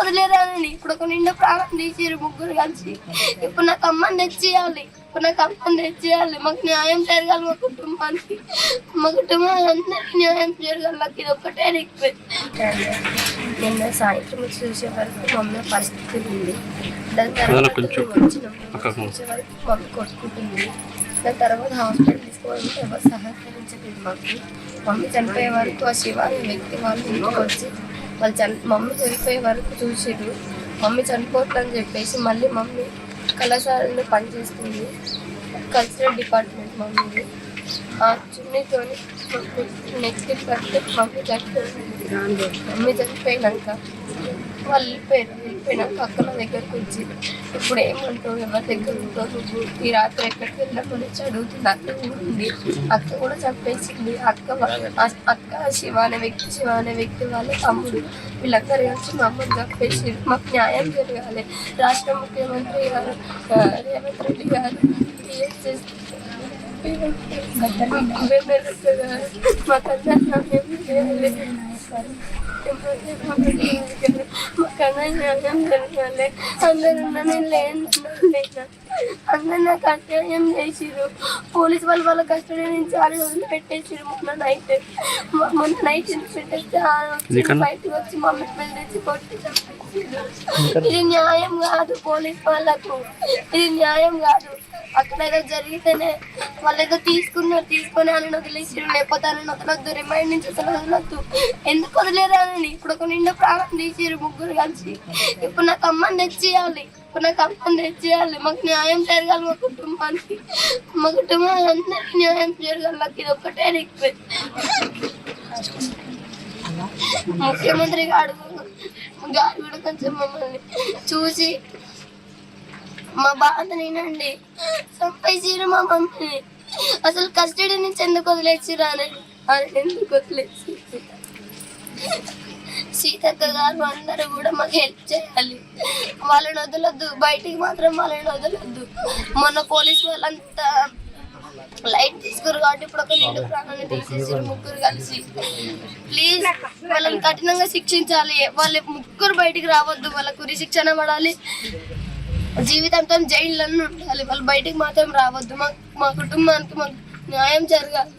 వదిలేరానండి. ఇప్పుడు ఒక నిండు ప్రాణం తీసిరు ముగ్గురు కలిసి. ఇప్పుడు నాకు అమ్మని తెచ్చేయాలి, మాకు న్యాయం జరగాలి. మా కుటుంబానికి అందరికీ న్యాయం జరగాలి. నాకు ఇది ఒక్కటే రిక్వెస్ట్. నిన్న సాయంత్రం చూసే వరకు మమ్మీ పరిస్థితి ఉంది. దాని తర్వాత చూసే వరకు మమ్మీ కొట్టుకుంటుంది. దాని తర్వాత హాస్పిటల్ తీసుకోవాలంటే ఎవరు సహకరించలేదు మాకు. మమ్మీ చనిపోయే వరకు ఆ శివ వ్యక్తి వాళ్ళు ఇంటికి వచ్చి మమ్మీ చనిపోయే వరకు చూసిరు. మమ్మీ చనిపోతుందని చెప్పేసి మళ్ళీ మమ్మీ కళాశాలలో పనిచేస్తుంది, కల్చరల్ డిపార్ట్మెంట్ మమ్మీది. ఆ చున్నీతో నెక్స్ట్ కట్టి మమ్మీ చనిపోయినాక వాళ్ళు వెళ్ళిపోయినాక అక్క నా దగ్గరకు వచ్చి ఇప్పుడు ఏమంటావు, ఎవరి దగ్గర ఉంటావు, ఈ రాత్రి ఎక్కడికి వెళ్ళమని అడుగుతుంది. అక్క కూడా ఉంది, అక్క కూడా చంపేసింది. అక్క శివ అనే వ్యక్తి వాళ్ళ తమ్ముడు వీళ్ళందరూ కలిసి మా అమ్మని చంపేసి. మాకు న్యాయం జరగాలి. రాష్ట్ర ముఖ్యమంత్రి గారు రేవంత్ రెడ్డి గారు అందరు నాకు అన్యాయం చేసిరు. పోలీసు వాళ్ళు వాళ్ళ కస్టడీ నుంచి 6 రోజులు పెట్టేసిరు. మొన్న నైట్ పెట్టేస్తే బయటకు వచ్చి మమ్మీ తెచ్చి కొట్టి చంపేసిరు. ఇది న్యాయం కాదు. పోలీసు వాళ్ళకు ఇది న్యాయం కాదు. అక్కడ ఏదో జరిగితేనే వాళ్ళు ఏదో తీసుకొని వాళ్ళని వదిలేసిరు. లేకపోతే వాళ్ళని వదలొద్దు, రిమైండ్ నుంచి అసలు వదలొద్దు. ఎందుకు వదిలేరానండి. ఇప్పుడు ఒక నిండు ప్రాణం తీసిరు ముగ్గురు కలిసి. ఇప్పుడు నాకు అమ్మని తెచ్చేయాలి, మాకు న్యాయం జరగాలి. మా కుటుంబానికి అందరికీ న్యాయం జరగాలి. నాకు ఇది ఒక్కటే రిక్వెస్ట్. ముఖ్యమంత్రి గారు కూడా కొంచెం మమ్మల్ని చూసి మా బాధ నేనండి. చంపేసిరు మా మమ్మీని. అసలు కస్టడీ నుంచి ఎందుకు వదిలేసిరా అని ఎందుకు వదిలేసి సీతక్క గారు అందరూ కూడా మాకు హెల్ప్ చేయాలి. వాళ్ళని వదలొద్దు, బయటికి మాత్రం వాళ్ళని వదలొద్దు. మొన్న పోలీసు వాళ్ళంతా లైట్ తీసుకురు కాబట్టి ఇప్పుడు ఒక నిండు ప్రాణాన్ని తీసేసారు ముగ్గురు కలిసి. ప్లీజ్ వాళ్ళని కఠినంగా శిక్షించాలి. వాళ్ళ ముగ్గురు బయటికి రావద్దు. వాళ్ళకు ఉరిశిక్షణ పడాలి, జీవితంతో జైల్లో ఉండాలి. వాళ్ళు బయటికి మాత్రం రావద్దు. మా కుటుంబానికి మాకు న్యాయం జరగాలి.